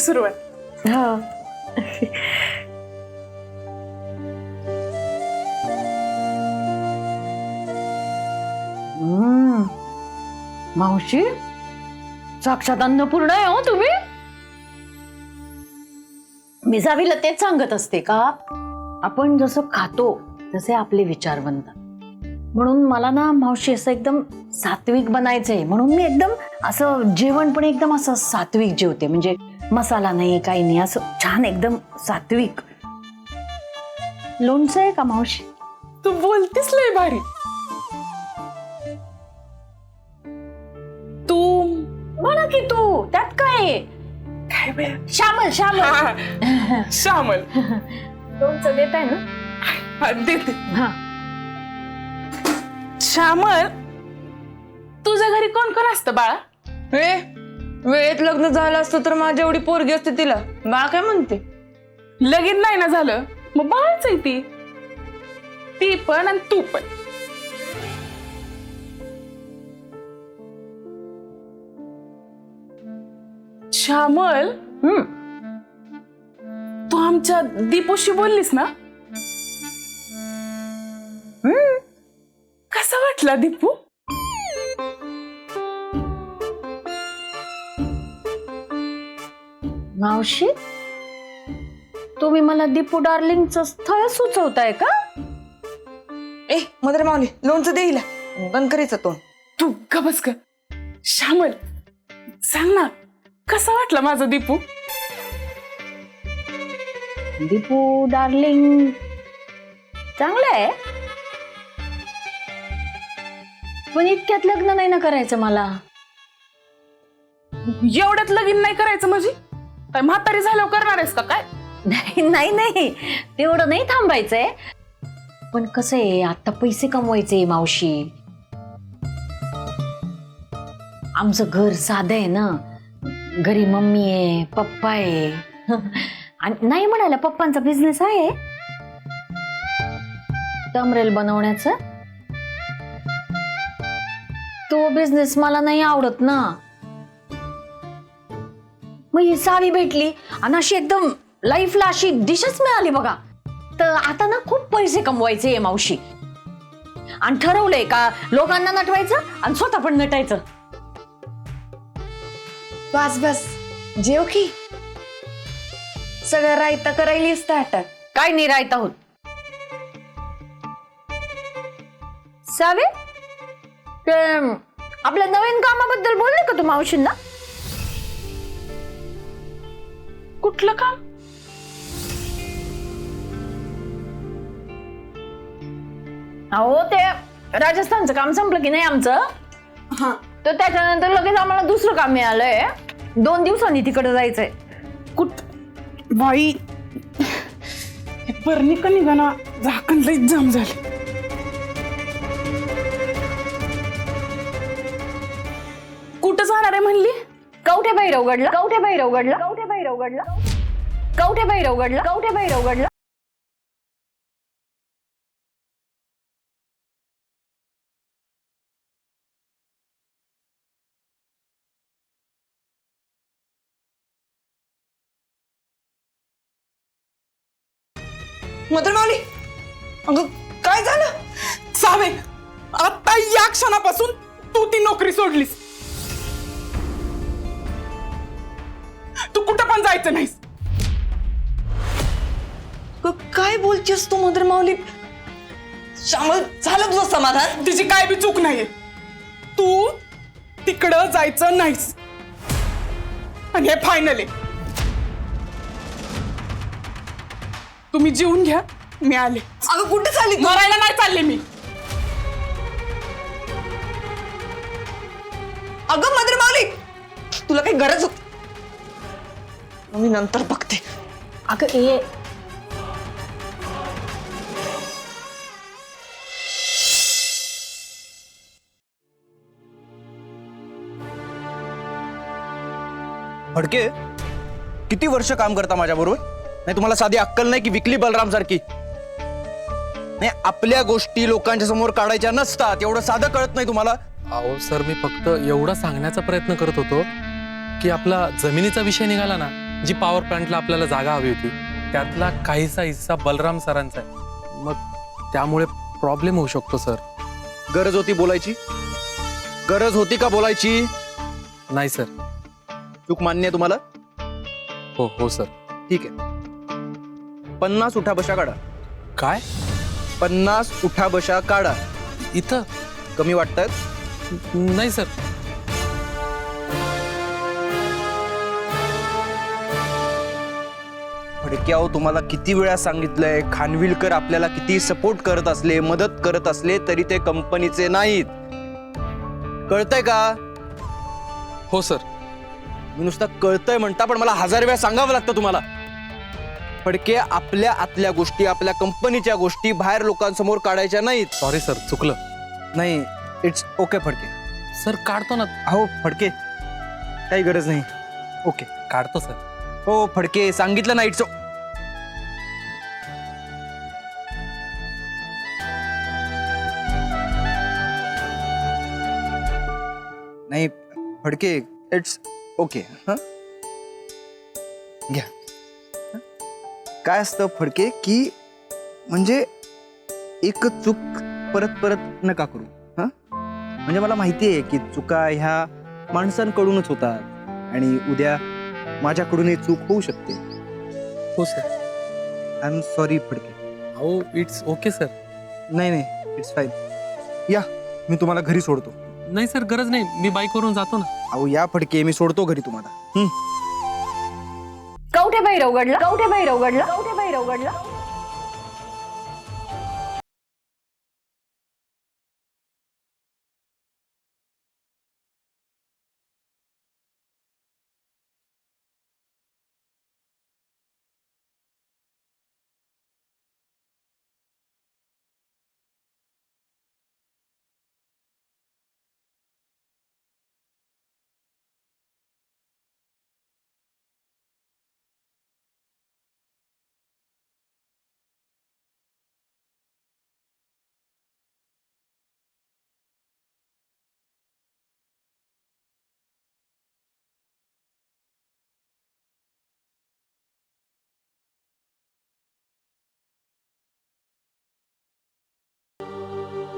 सुरुवात. हा. मावशी साक्षात अन्नपूर्णा आहे हो तुम्ही. मी जावीला तेच सांगत असते का, आपण जसं खातो तसे आपले विचार बनतात. म्हणून मला ना मावशी असं एकदम सात्विक बनायचंय, म्हणून मी एकदम असं जेवण पण एकदम असं सात्विक जेवते. म्हणजे मसाला नाही काही नाही, असं छान एकदम सात्विक. लोणचं आहे का मावशी? तू बोलतीस लय भारी. तू म्हणा की तू, त्यात काय. काय बाय श्यामल श्यामल श्यामल लोणचं देत आहे ना? हा, देते. हा. श्यामल, तुझ्या घरी कोण कोण असतं बाळा? वेळेत लग्न झालं असतं तर माझ्या एवढी पोरगी असते तिला. बा काय म्हणते? लगीन नाही ना झालं मग बाळच आहे ती. ती पण आणि तू पण. श्यामल, तू आमच्या दीपूशी बोललीस ना? कसा वाटला दीपू? मावशी, तुम्ही मला दीपू डार्लिंगचं स्थळ सुचवताय का? मदर माऊली लोणचं देईला बंद करायचं तोंड. तू का बस का. श्यामल, सांग ना कसा वाटला माझा दीपू? दीपू डार्लिंग चांगलं आहे, पण इतक्यात लग्न नाही ना करायचं मला. एवढ्यात लगीन नाही करायचं म्हणजे काय म्हातारी झाल्यावर करणार आहेस का काय? नाही नाही नाही, तेवढं नाही थांबायचंय. पण कसं आहे, आता पैसे कमवायचे मावशी. आमचं घर साधं आहे ना, घरी मम्मी आहे पप्पा आहे. आणि नाही म्हणायला पप्पांचा बिझनेस आहे टमरेल बनवण्याचा. तो बिझनेस मला नाही आवडत ना. मग ही सावी भेटली आणि अशी एकदम लाईफला अशी दिशच मिळाली बघा. तर आता ना खूप पैसे कमवायचे मावशी. आणि ठरवलंय का लोकांना नटवायचं आणि स्वतः पण नटायचं. बस बस जेव की. सगळं रायता करायलीस ताटात. काय नाही राहत आहोत. सावे, ते आपल्या नवीन कामाबद्दल बोलले का तू मावशींना? कुठलं काम? अहो, ते राजस्थानचं काम संपलं की नाही आमचं, तर त्याच्यानंतर लगेच आम्हाला दुसरं काम मिळालंय. 2 दिवसांनी तिकडे जायचंय. कुठ बाई, परणी का निघाना, झाकण लईच जाम झाले. कुठं जाणार आहे म्हणली? कवठे भैरवगडला. कवठे भैरवगडला. कवठे भैरवगडला. कवठे भैरवगडला. कवठे भैरवगडला. मदर माऊली, अगं काय झालं? सावे, आता या क्षणापासून तू ती नोकरी सोडलीस. तू कुठं पण जायचं नाहीस. काय बोलतेस तू मदर माऊली? श्यामल, झालं तुझं समाधान? तिची काय बी चूक नाहीये. तू तिकडं जायचं नाहीस आणि हे फायनल आहे. तुम्ही जेवून घ्या, मी आले. अगं कुठे चालली तू? मरायला नाही चालले मी. अगं मदर माऊली, तुला काही गरज होती, मी नंतर बघते. अगं ये. फडके, किती वर्ष काम करता माझ्या बरोबर? नाही तुम्हाला साधी अक्कल नाही की विकली बलराम सारखी? नाही, आपल्या गोष्टी लोकांच्या समोर काढायच्या नसतात एवढं साधं कळत नाही तुम्हाला? अहो सर, मी फक्त एवढा सांगण्याचा प्रयत्न करत होतो की आपला जमिनीचा विषय निघाला ना जी पॉवर प्लांटला आपल्याला जागा हवी होती त्यातला काहीसा हिस्सा बलराम सरांचा आहे. मग त्यामुळे प्रॉब्लेम होऊ शकतो सर. गरज होती बोलायची? गरज होती का बोलायची? नाही सर. चूक मान्य आहे तुम्हाला? हो हो सर. ठीक आहे. 50 उठाबशा काढा. काय 50 उठाबशा काढा. इथं? कमी वाटतात? नाही सर. फडक्याव तुम्हाला किती वेळा सांगितलंय, खानविलकर आपल्याला किती सपोर्ट करत असले, मदत करत असले तरी ते कंपनीचे नाहीत. कळतंय का? हो सर. मी नुसतं कळतंय म्हणता, पण मला 1000 वेळा सांगावं लागतं तुम्हाला. फडके, आपल्या आतल्या गोष्टी, आपल्या कंपनीच्या गोष्टी बाहेर लोकांसमोर काढायच्या नाहीत. सॉरी सर, चुकलं. नाही, इट्स ओके फडके. सर काढतो ना. अहो फडके, काही गरज नाही. ओके. काढतो सर. हो फडके, सांगितलं ना. इट्स नाही फडके, इट्स ओके. हा घ्या. काय असतं फडके की म्हणजे एक चूक परत परत नका करू. हा म्हणजे मला माहिती आहे की चुका ह्या माणसांकडूनच होतात आणि उद्या माझ्याकडून चूक होऊ शकते. हो sir. I am sorry Phadke. हो इट्स ओके सर. नाही नाही, इट्स फाईन. या, मी तुम्हाला घरी सोडतो. नाही सर, गरज नाही. मी बाईकवरून जातो ना. अहो या फडके, मी सोडतो घरी तुम्हाला. कवठे भैरवगडला, कवठे भैरवगडला, कवठे भैरवगडला.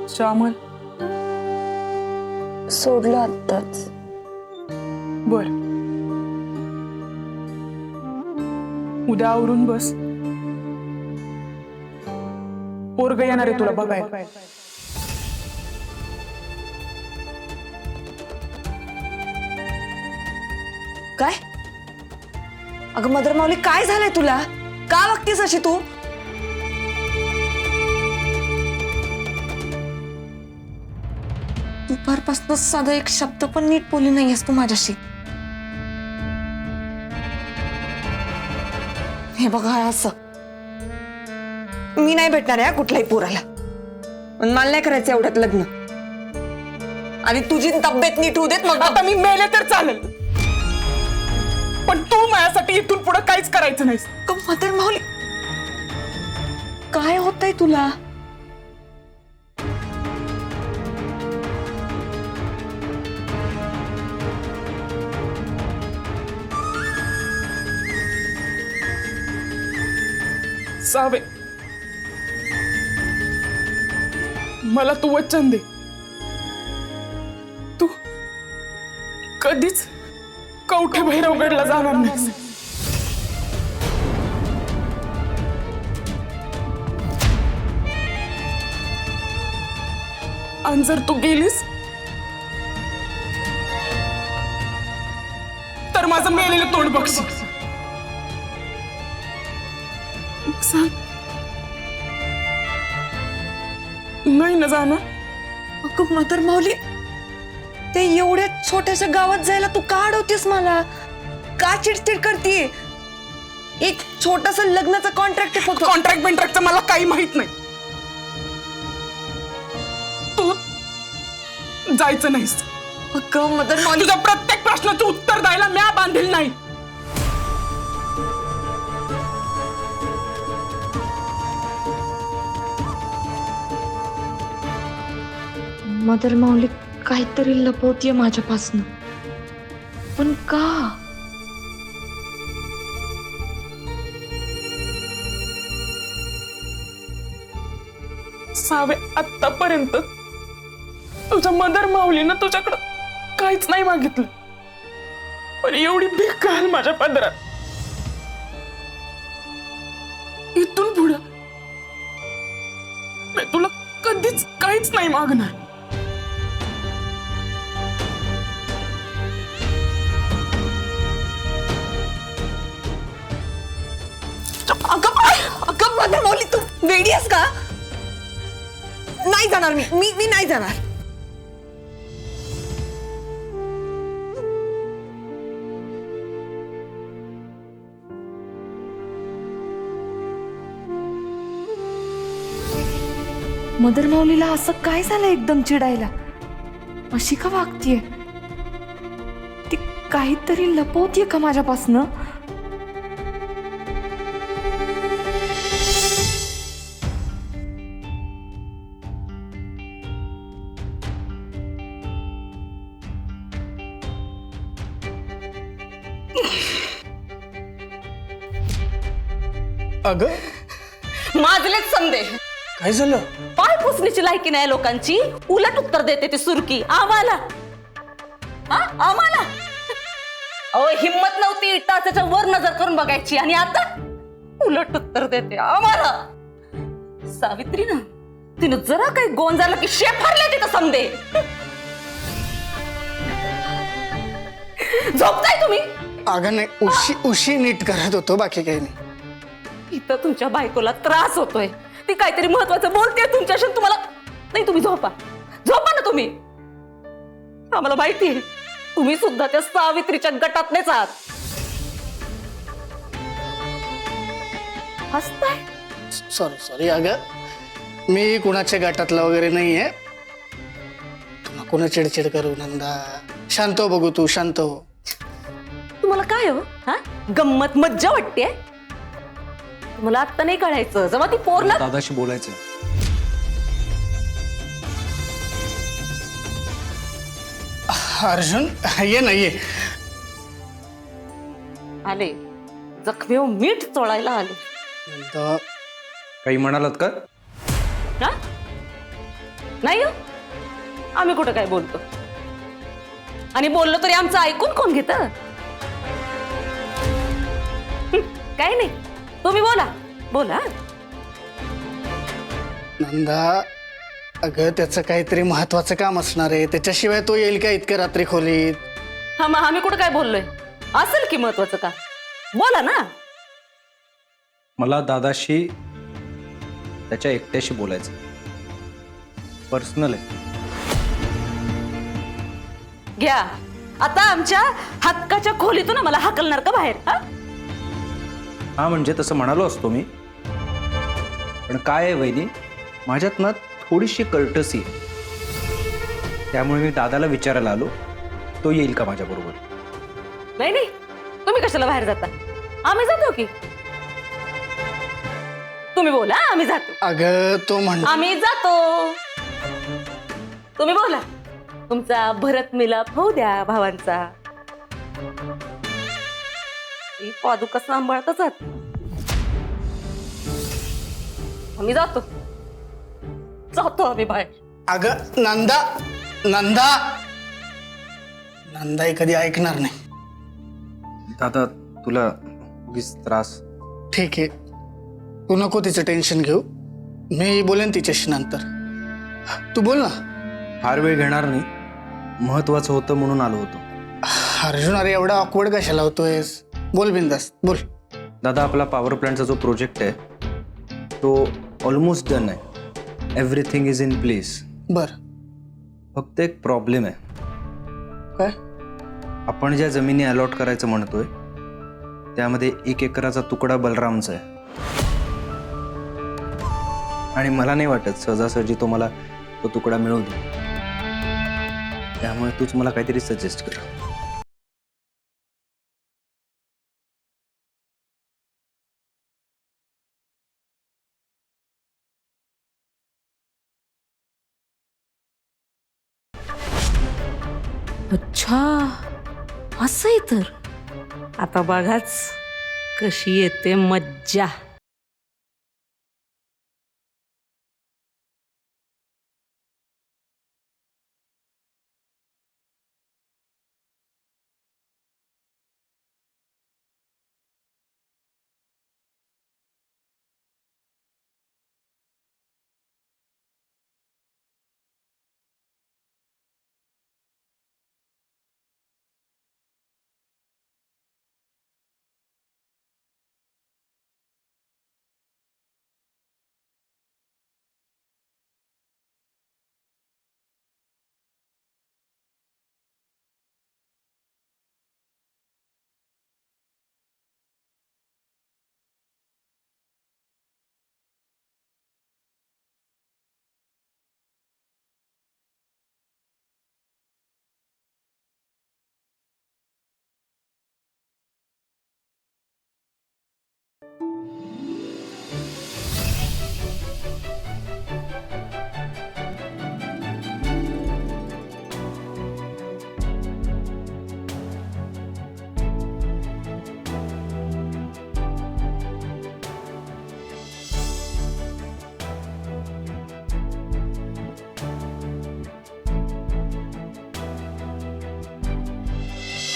श्यामल, सोडलं आत्ताच. बर, उद्या आवरून बस. पोरग येणार आहे तुला बघायला. काय? अगं मदर माऊली, काय झालंय तुला? का वागतेस अशी तू? दुपारपासून साधा एक शब्द पण नीट बोलली नाहीयेस तू माझ्याशी. हे बघा, असं मी नाही भेटणार आहे कुठल्याही पोराला. पण मला नाही करायचं एवढ्यात लग्न. आणि तुझी तब्येत नीट होऊ देत, मग आता मी मेले तर चालेल, पण तू माझ्यासाठी इथून पुढे काहीच करायचं नाहीस. मदर माऊली, काय होतंय तुला? सावे, मला तू वचन दे, तू कधीच कवठे भैरवगडला जाणार नाहीस. आणि जर तू गेलीस तर माझं मेलेलं तोंड बघशील. सांग, नाही ना जाणार? अगं मदर माऊली, ते एवढ्या छोट्याशा गावात जायला तू का अडवतेस मला? का चिडचिड करतीये? एक छोटासा लग्नाचा कॉन्ट्रॅक्ट आहे फक्त. कॉन्ट्रॅक्ट बिंट्रॅक्टचं मला काही माहित नाही. तू जायचं नाहीस. अगं मदर माऊली, तुझ्या प्रत्येक प्रश्नाचं उत्तर द्यायला म्या बांधील नाही. मदर माऊली काहीतरी लपवतीये माझ्यापासून, पण का? सावे आतापर्यंत तुझ्या मदर माऊलीनं तुझ्याकडं काहीच नाही मागितलं, पण एवढी भीक घाल माझ्या पदरात. इथून पुढं मी तुला कधीच काहीच नाही मागणार. अगं मदर माऊली, तू वेडी आहेस का? नाही जाणार मी नाही जाणार. मदर माऊलीला असं काय झालं एकदम चिडायला? अशी का वागतीये? ती काहीतरी लपवतीये का माझ्यापासनं? अगं माझलेच संदेह. काय झालं? पाय पुसण्याची लायकी नाही लोकांची, उलट उत्तर देते ती सुरकी आम्हाला. आम्हाला अहो हिम्मत नव्हती टाचाच्या वर नजर करून बघायची, आणि आता उलट उत्तर देते आम्हाला. सावित्रीनं तिनं जरा काही गोंद झालं की शेफारले तिथं समदे. झोपताय तुम्ही? अगं नाही, उशी नीट करत होतो, बाकी काही नाही. इथं तुमच्या बायकोला त्रास होतोय, ती काहीतरी महत्वाचं बोलते तुमच्याशी, तुम्हाला नाही. तुम्ही झोपा ना तुम्ही. आम्हाला माहितीये तुम्ही सुद्धा त्या सावित्रीच्या गटातलेच आहात. हसताय? सॉरी अगं, मी कुणाच्या गटातला वगैरे नाहीये. तू नको ना चिडचिड करू नंदा. शांत हो, बघू तू शांत हो. तुम्हाला काय हो, हा गंमत मज्जा वाटते? मला आत्ता नाही कळायचं, जेव्हा ती पोरला दादाशी बोलायचं. अर्जुन ये ना ये. आले जखमेवर मीठ चोळायला आले. नंदा, काही म्हणालात का? हा नाही हो, आम्ही कुठं काय बोलतो, आणि बोललो तरी आमचं ऐकून कोण घेत? काय नाही, तुम्ही बोला. नंदा अगं त्याचं काहीतरी महत्वाचं काम असणार आहे, त्याच्याशिवाय तो येईल का इतक्या रात्री खोलीत? हा मग आम्ही कुठं काय बोललोय? असेल की महत्वाचं का? बोला ना. मला दादाशी त्याच्या एकट्याशी बोलायचं, पर्सनल आहे. घ्या आता आमच्या हक्काच्या खोलीतून आम्हाला हाकलणार का बाहेर? हा म्हणजे तसं म्हणालो असतो मी, पण काय आहे वहिनी, माझ्यात ना थोडीशी कर्टसी आहे, त्यामुळे मी दादाला विचारायला आलो तो येईल का माझ्या बरोबर. नाही, तुम्ही कशाला बाहेर जाता? आम्ही जातो की. तुम्ही बोला, आम्ही जातो. अगं तो आम्ही जातो, तुम्ही बोला. तुमचा भरत मिलाप होऊ द्या भावांचा. ही पादुका सांभाळतच आहात. आम्ही जातो आम्ही बाहेर. अगं नंदा कधी ऐकणार नाही. दादा तुला उगीच त्रास. ठीक आहे, तू नको तिचं टेन्शन घेऊ, मी बोलेन तिच्याशी नंतर. तू बोल ना. फार वेळ घेणार नाही, महत्वाचं होतं म्हणून आलो होतो. अर्जुन अरे एवढा ऑकवर्ड कशाला होतोयस? बोल बिंदास बोल. दादा आपला पॉवर प्लॅन्टचा जो प्रोजेक्ट आहे तो ऑलमोस्ट डन आहे, एव्हरीथिंग इज इन प्लेस. बर, फक्त एक प्रॉब्लेम आहे. काय? आपण ज्या जमिनी अलॉट करायचं म्हणतोय त्यामध्ये 1 एकराचा तुकडा बलरामचा आहे, आणि मला नाही वाटत सहजासहजी तो मला तो तुकडा मिळवू दे. त्यामुळे तूच मला काहीतरी सजेस्ट कर. अच्छा असं आहे तर आता बघाच कशी येते मज्जा.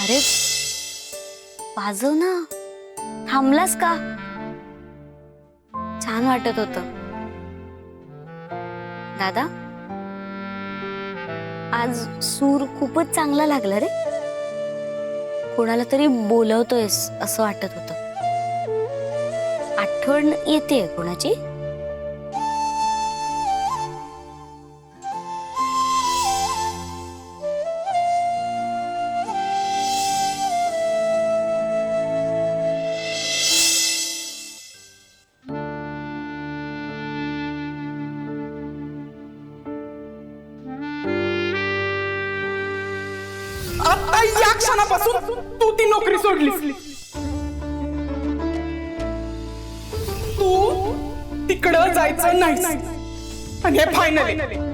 अरे वाजव ना, थांबलास का? छान वाटत होत. दादा, आज सूर खूपच चांगला लागला रे. कोणाला तरी बोलवतोयस असं वाटत होतं. आठवण येते कोणाची? आता या क्षणापासून तू ती नोकरी सोडलीस. तू तिकडं जायचं नाही आणि हे फायनल.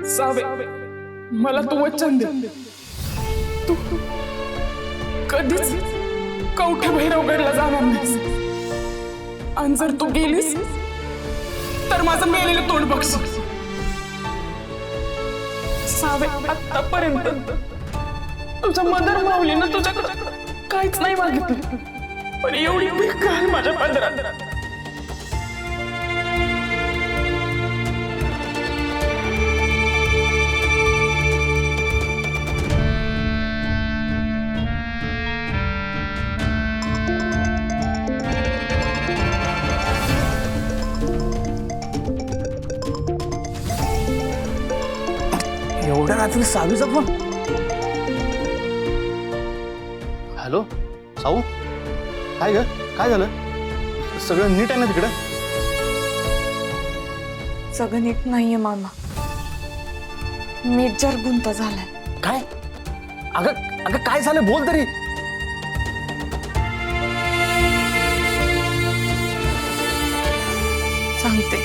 सावे, मला तू वचन दे, तू कधीच कवठे भैरवगडला जाणार नाहीस. आणि जर तू गेलीस तर माझं मेलेलं तोंड बघशील. सावे, आतापर्यंत तुझ्या मदर माऊलीनं तुझ्याकडे काहीच नाही मागितलं, पण एवढी बेकार माझ्या पदरात. एवढ्या रात्री सावीचा फोन? हॅलो साऊ, काय ग, काय झालं? सगळं नीट आहे ना तिकडं? सगळं नीट नाहीये मामा. मेजर गुंता झालाय. काय? अगं अगं काय झालं, बोल तरी. सांगते.